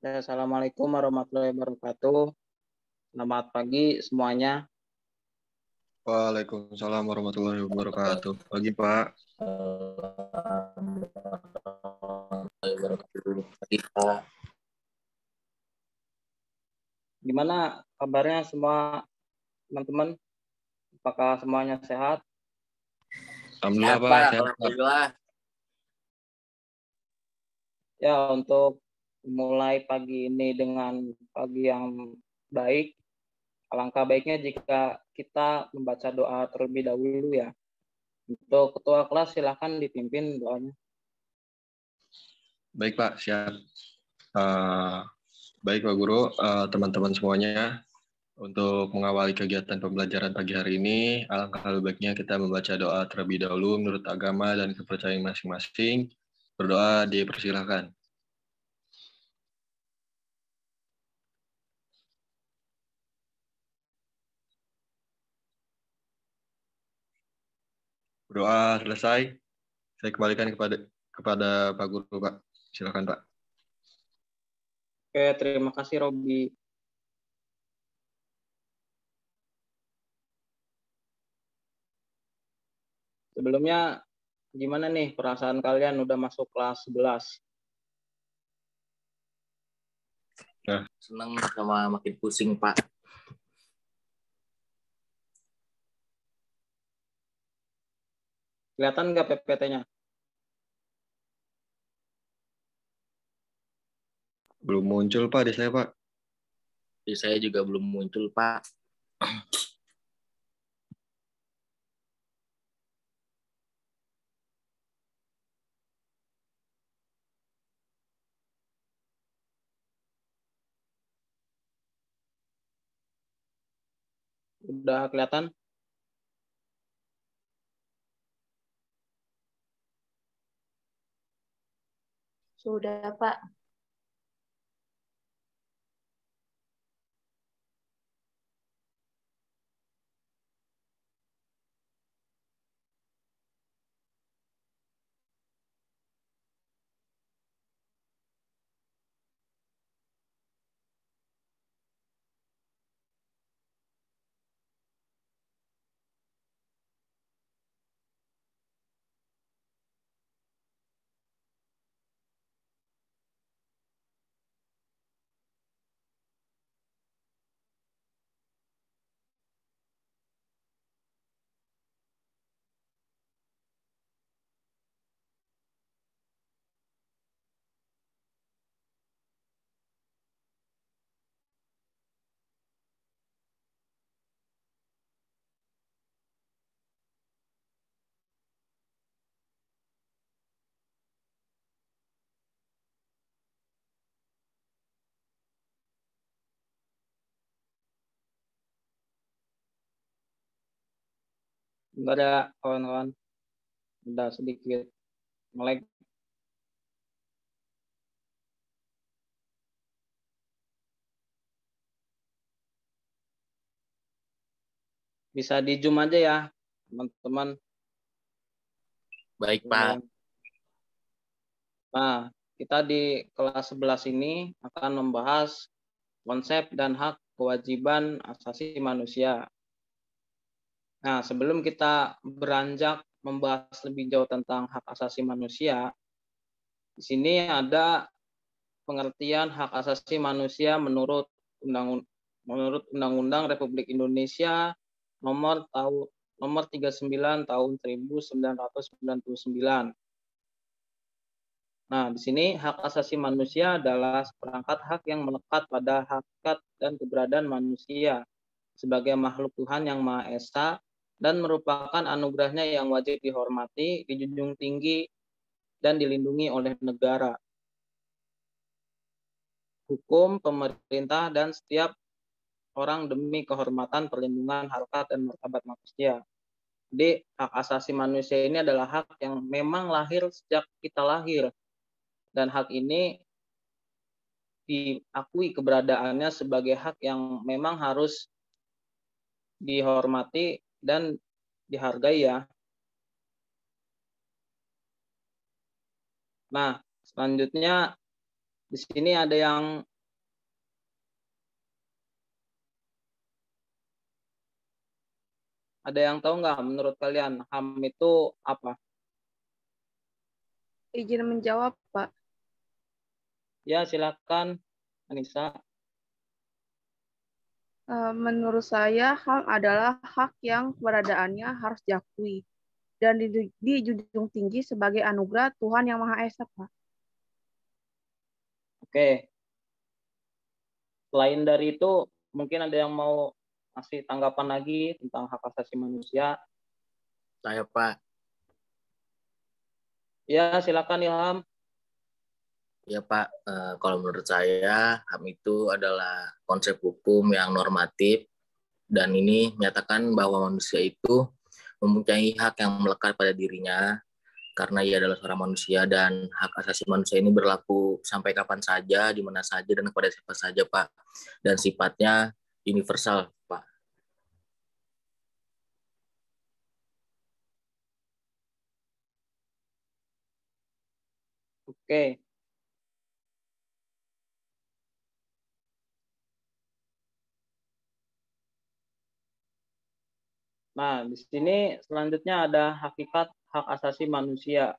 Ya, Assalamualaikum warahmatullahi wabarakatuh. Selamat pagi semuanya. Waalaikumsalam warahmatullahi wabarakatuh. Pagi Pak. Gimana kabarnya semua teman-teman? Apakah semuanya sehat? Alhamdulillah Pak, Pak. sehat Pak. Alhamdulillah. Ya, untuk mulai pagi ini dengan pagi yang baik, alangkah baiknya jika kita membaca doa terlebih dahulu ya. Untuk ketua kelas silakan dipimpin doanya. Baik Pak, siap. Baik Pak Guru, teman-teman semuanya. Untuk mengawali kegiatan pembelajaran pagi hari ini, alangkah lebih baiknya kita membaca doa terlebih dahulu menurut agama dan kepercayaan masing-masing. Berdoa dipersilakan. Doa selesai. Saya kembalikan kepada Pak Guru Pak. Silakan Pak. Oke, terima kasih Robi. Sebelumnya gimana nih perasaan kalian udah masuk kelas 11? Senang sama makin pusing, Pak. Kelihatan nggak PPT-nya? Belum muncul Pak di saya Pak. Di saya juga belum muncul, Pak. Udah kelihatan? Sudah, Pak. Enggak ada kawan-kawan. Udah sedikit melek. Bisa di zoom aja ya, teman-teman. Baik, Pak. Nah, kita di kelas 11 ini akan membahas konsep dan hak kewajiban asasi manusia. Nah, sebelum kita beranjak membahas lebih jauh tentang hak asasi manusia, di sini ada pengertian hak asasi manusia menurut Undang-Undang Republik Indonesia nomor 39 tahun 1999. Nah, di sini hak asasi manusia adalah seperangkat hak yang melekat pada hakikat dan keberadaan manusia sebagai makhluk Tuhan yang Maha Esa dan merupakan anugerahnya yang wajib dihormati, dijunjung tinggi, dan dilindungi oleh negara, hukum, pemerintah, dan setiap orang demi kehormatan, perlindungan, harkat, dan martabat manusia. Jadi, hak asasi manusia ini adalah hak yang memang lahir sejak kita lahir. Dan hak ini diakui keberadaannya sebagai hak yang memang harus dihormati dan dihargai ya. Nah, selanjutnya di sini ada yang Ada yang tahu nggak menurut kalian HAM itu apa? Izin menjawab, Pak. Ya, silakan Anissa. Menurut saya, HAM adalah hak yang keberadaannya harus diakui dan dijunjung tinggi sebagai anugerah Tuhan Yang Maha Esa, Pak. Oke. Selain dari itu, mungkin ada yang mau kasih tanggapan lagi tentang hak asasi manusia. Saya, Pak. Ya, silakan Ilham. Ya, Pak. Kalau menurut saya, HAM itu adalah konsep hukum yang normatif dan ini menyatakan bahwa manusia itu mempunyai hak yang melekat pada dirinya karena ia adalah seorang manusia dan hak asasi manusia ini berlaku sampai kapan saja, di mana saja, dan kepada siapa saja, Pak. Dan sifatnya universal, Pak. Oke. Nah, di sini selanjutnya ada hakikat hak asasi manusia.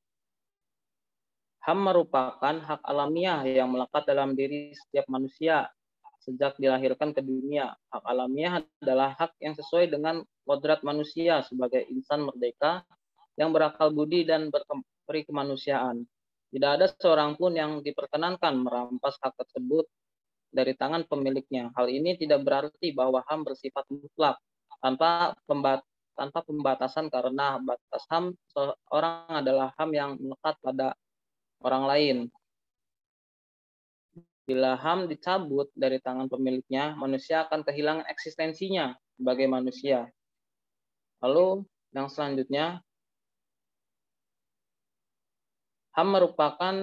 HAM merupakan hak alamiah yang melekat dalam diri setiap manusia sejak dilahirkan ke dunia. Hak alamiah adalah hak yang sesuai dengan kodrat manusia sebagai insan merdeka yang berakal budi dan berperi kemanusiaan. Tidak ada seorang pun yang diperkenankan merampas hak tersebut dari tangan pemiliknya. Hal ini tidak berarti bahwa HAM bersifat mutlak tanpa pembatasan karena batas HAM seorang adalah HAM yang melekat pada orang lain. Bila HAM dicabut dari tangan pemiliknya, manusia akan kehilangan eksistensinya sebagai manusia. Lalu yang selanjutnya, HAM merupakan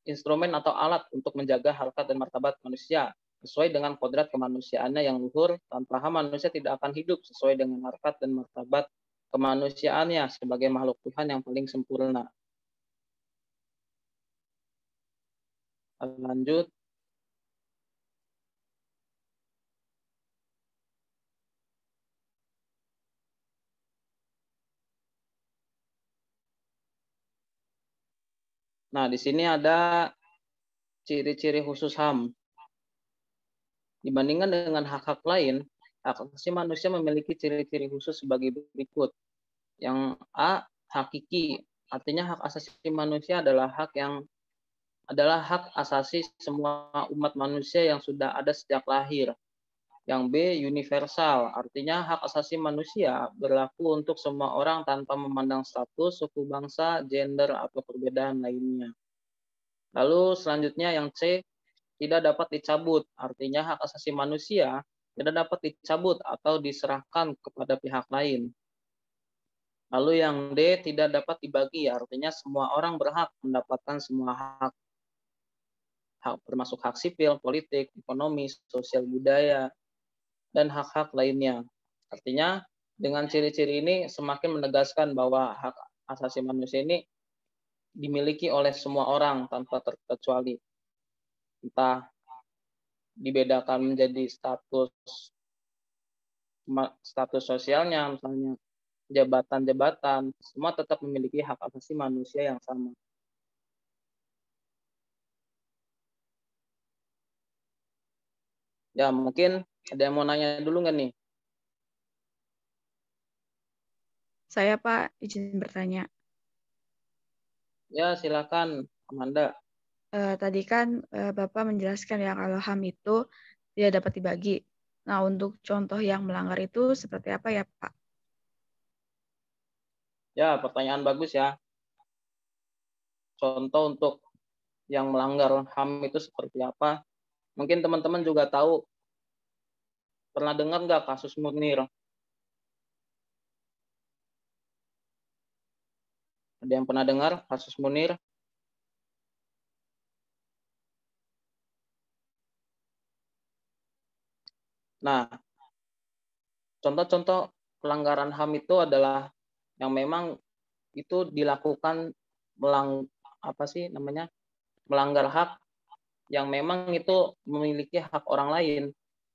instrumen atau alat untuk menjaga harkat dan martabat manusia sesuai dengan kodrat kemanusiaannya yang luhur. Tanpa HAM manusia tidak akan hidup sesuai dengan harkat dan martabat kemanusiaannya sebagai makhluk Tuhan yang paling sempurna. Lanjut. Nah, di sini ada ciri-ciri khusus HAM. Dibandingkan dengan hak-hak lain, hak asasi manusia memiliki ciri-ciri khusus sebagai berikut. Yang A, hakiki. Artinya hak asasi manusia adalah hak asasi semua umat manusia yang sudah ada sejak lahir. Yang B, universal. Artinya hak asasi manusia berlaku untuk semua orang tanpa memandang status, suku bangsa, gender, atau perbedaan lainnya. Lalu selanjutnya yang C, tidak dapat dicabut. Artinya hak asasi manusia tidak dapat dicabut atau diserahkan kepada pihak lain. Lalu yang D, tidak dapat dibagi. Artinya semua orang berhak mendapatkan semua hak termasuk hak sipil, politik, ekonomi, sosial budaya, dan hak-hak lainnya. Artinya dengan ciri-ciri ini semakin menegaskan bahwa hak asasi manusia ini dimiliki oleh semua orang tanpa terkecuali. Entah dibedakan menjadi status sosialnya, misalnya jabatan-jabatan, semua tetap memiliki hak asasi manusia yang sama. Ya, mungkin ada yang mau nanya dulu nggak nih? Saya, Pak, izin bertanya. Ya, silakan, Amanda. Tadi kan Bapak menjelaskan ya kalau HAM itu tidak dapat dibagi. Nah, untuk contoh yang melanggar itu seperti apa ya, Pak? Ya, pertanyaan bagus ya. Contoh untuk yang melanggar HAM itu seperti apa? Mungkin teman-teman juga tahu, pernah dengar nggak kasus Munir? Ada yang pernah dengar kasus Munir? Nah, contoh-contoh pelanggaran HAM itu adalah yang memang itu dilakukan melanggar hak yang memang itu memiliki hak orang lain.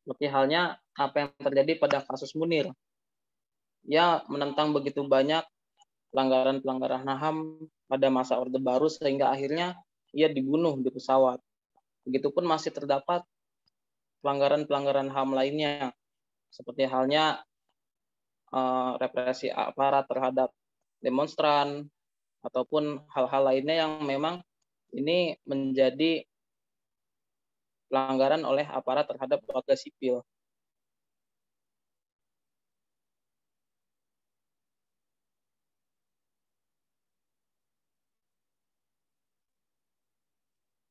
Seperti halnya apa yang terjadi pada kasus Munir. ia menentang begitu banyak pelanggaran-pelanggaran HAM pada masa Orde Baru sehingga akhirnya ia dibunuh di pesawat. Begitupun masih terdapat pelanggaran-pelanggaran HAM lainnya, seperti halnya represi aparat terhadap demonstran, ataupun hal-hal lainnya yang memang ini menjadi pelanggaran oleh aparat terhadap warga sipil.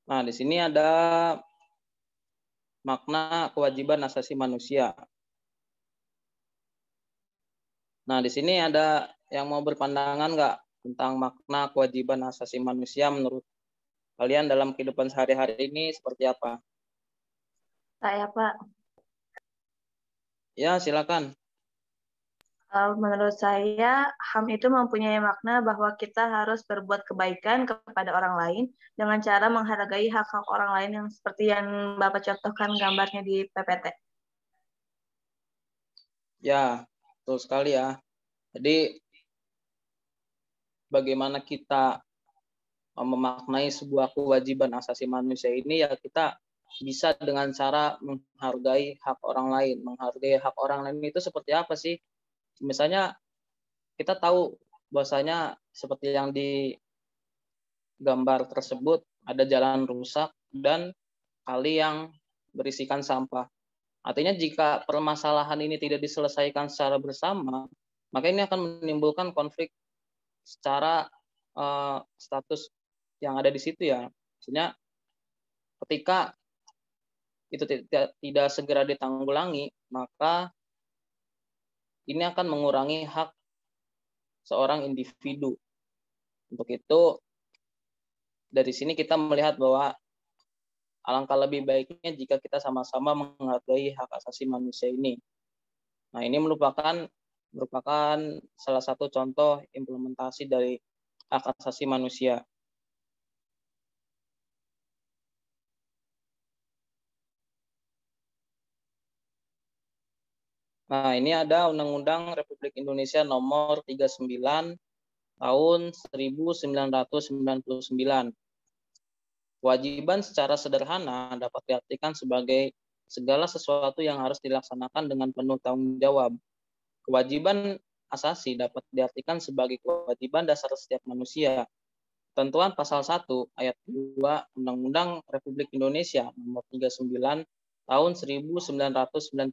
Nah, di sini ada makna kewajiban asasi manusia. Nah, di sini ada yang mau berpandangan nggak tentang makna kewajiban asasi manusia menurut kalian dalam kehidupan sehari-hari ini seperti apa? Saya, Pak. Ya, silakan. Menurut saya, HAM itu mempunyai makna bahwa kita harus berbuat kebaikan kepada orang lain dengan cara menghargai hak-hak orang lain yang seperti yang Bapak contohkan gambarnya di PPT. Ya, betul sekali ya. Jadi, bagaimana kita memaknai sebuah kewajiban asasi manusia ini, ya kita bisa dengan cara menghargai hak orang lain. Menghargai hak orang lain itu seperti apa sih? Misalnya kita tahu bahwasanya seperti yang di gambar tersebut ada jalan rusak dan kali yang berisikan sampah. Artinya jika permasalahan ini tidak diselesaikan secara bersama, maka ini akan menimbulkan konflik secara status yang ada di situ ya. Maksudnya ketika itu tidak segera ditanggulangi, maka ini akan mengurangi hak seorang individu. Untuk itu, dari sini kita melihat bahwa alangkah lebih baiknya jika kita sama-sama menghargai hak asasi manusia ini. Nah, ini merupakan salah satu contoh implementasi dari hak asasi manusia. Nah, ini ada Undang-Undang Republik Indonesia Nomor 39 tahun 1999. Kewajiban secara sederhana dapat diartikan sebagai segala sesuatu yang harus dilaksanakan dengan penuh tanggung jawab. Kewajiban asasi dapat diartikan sebagai kewajiban dasar setiap manusia. Ketentuan pasal 1 ayat 2 Undang-Undang Republik Indonesia Nomor 39 tahun 1999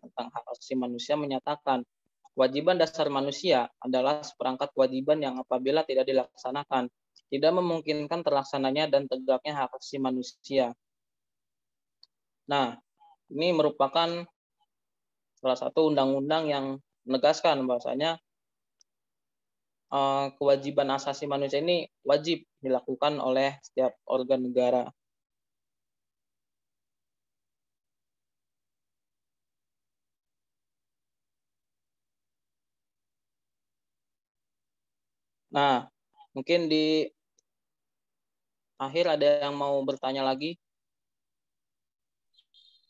tentang hak asasi manusia menyatakan kewajiban dasar manusia adalah seperangkat kewajiban yang apabila tidak dilaksanakan tidak memungkinkan terlaksananya dan tegaknya hak asasi manusia. Nah, ini merupakan salah satu undang-undang yang menegaskan bahwasanya kewajiban asasi manusia ini wajib dilakukan oleh setiap organ negara. Nah, mungkin di akhir ada yang mau bertanya lagi?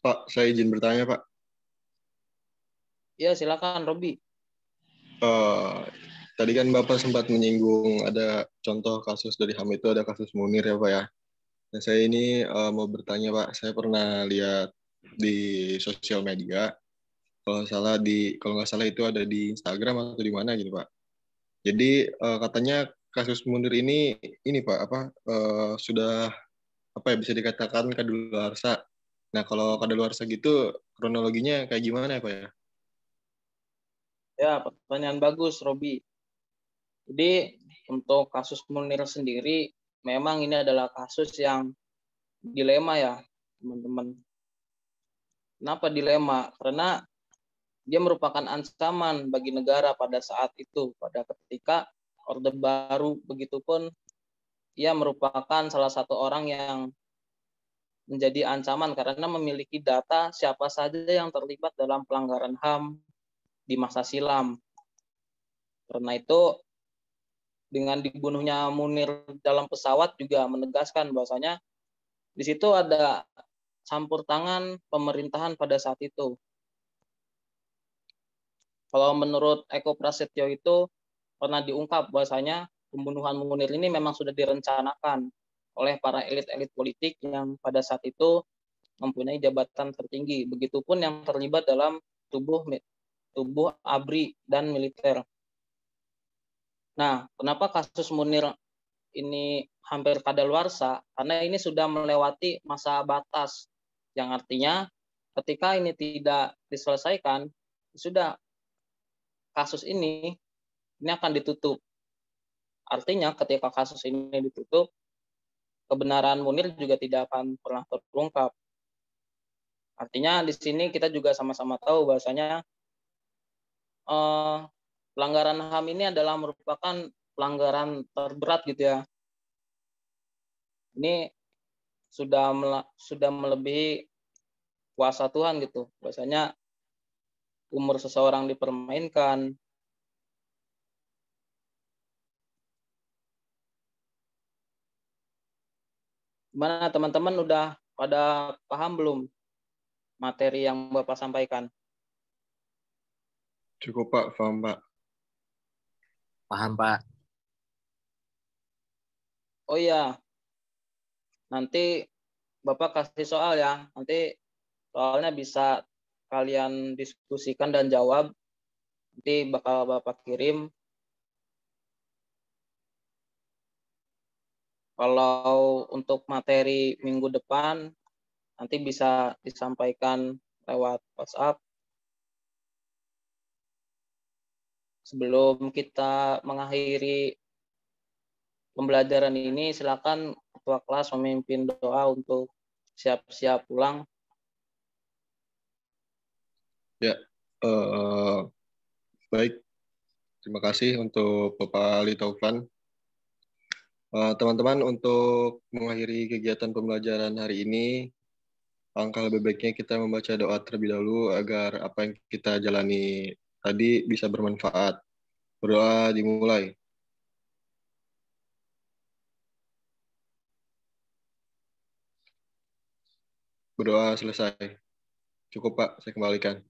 Pak, saya izin bertanya, Pak. Ya, silakan, Robi. Tadi kan Bapak sempat menyinggung ada contoh kasus dari HAM itu, ada kasus Munir ya, Pak ya. Nah, saya ini mau bertanya, Pak. Saya pernah lihat di sosial media, kalau nggak salah itu ada di Instagram atau di mana gitu, Pak. Jadi katanya kasus Munir ini Pak, sudah bisa dikatakan kadaluarsa. Nah, kalau kadaluarsa gitu kronologinya kayak gimana ya, Pak ya? Ya, pertanyaan bagus, Robi. Jadi untuk kasus Munir sendiri, memang ini adalah kasus yang dilema ya, teman-teman. Kenapa dilema? Karena dia merupakan ancaman bagi negara pada saat itu, pada ketika Orde Baru, begitupun ia merupakan salah satu orang yang menjadi ancaman karena memiliki data siapa saja yang terlibat dalam pelanggaran HAM di masa silam. Karena itu, dengan dibunuhnya Munir dalam pesawat juga menegaskan bahwasanya di situ ada campur tangan pemerintahan pada saat itu. Kalau menurut Eko Prasetyo itu pernah diungkap bahwasanya pembunuhan Munir ini memang sudah direncanakan oleh para elit-elit politik yang pada saat itu mempunyai jabatan tertinggi. Begitupun yang terlibat dalam tubuh ABRI dan militer. Nah, kenapa kasus Munir ini hampir kadaluarsa? Karena ini sudah melewati masa batas, yang artinya ketika ini tidak diselesaikan, sudah kasus ini akan ditutup. Artinya ketika kasus ini ditutup, kebenaran Munir juga tidak akan pernah terungkap. Artinya di sini kita juga sama-sama tahu bahwasanya pelanggaran HAM ini adalah merupakan pelanggaran terberat gitu ya. Ini sudah melebihi kuasa Tuhan gitu. Bahwasanya umur seseorang dipermainkan. Gimana teman-teman, udah pada paham belum materi yang Bapak sampaikan? Cukup Pak, paham Pak. Paham, Pak. Oh iya, nanti Bapak kasih soal ya. Nanti soalnya bisa kalian diskusikan dan jawab. Nanti bakal Bapak kirim. Kalau untuk materi minggu depan, nanti bisa disampaikan lewat WhatsApp. Sebelum kita mengakhiri pembelajaran ini, silakan ketua kelas memimpin doa untuk siap-siap pulang. Ya, baik. Terima kasih untuk Bapak Ali Taufan. Teman-teman, untuk mengakhiri kegiatan pembelajaran hari ini, alangkah lebih baiknya kita membaca doa terlebih dahulu agar apa yang kita jalani tadi bisa bermanfaat. Berdoa dimulai. Berdoa selesai. Cukup Pak, saya kembalikan.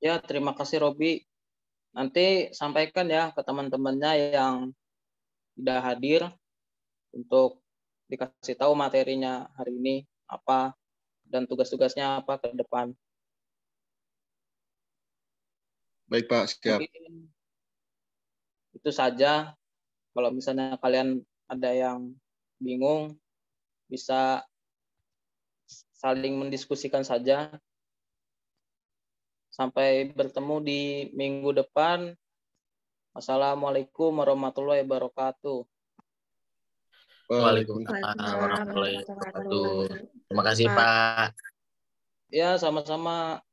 Ya, terima kasih Robi. Nanti sampaikan ya ke teman-temannya yang sudah hadir untuk dikasih tahu materinya hari ini apa dan tugas-tugasnya apa ke depan. Baik Pak, siap. Mungkin itu saja. Kalau misalnya kalian ada yang bingung, bisa saling mendiskusikan saja. Sampai bertemu di minggu depan. Wassalamualaikum warahmatullahi wabarakatuh. Waalaikumsalam warahmatullahi wabarakatuh. Terima kasih, Pak. Ya, sama-sama.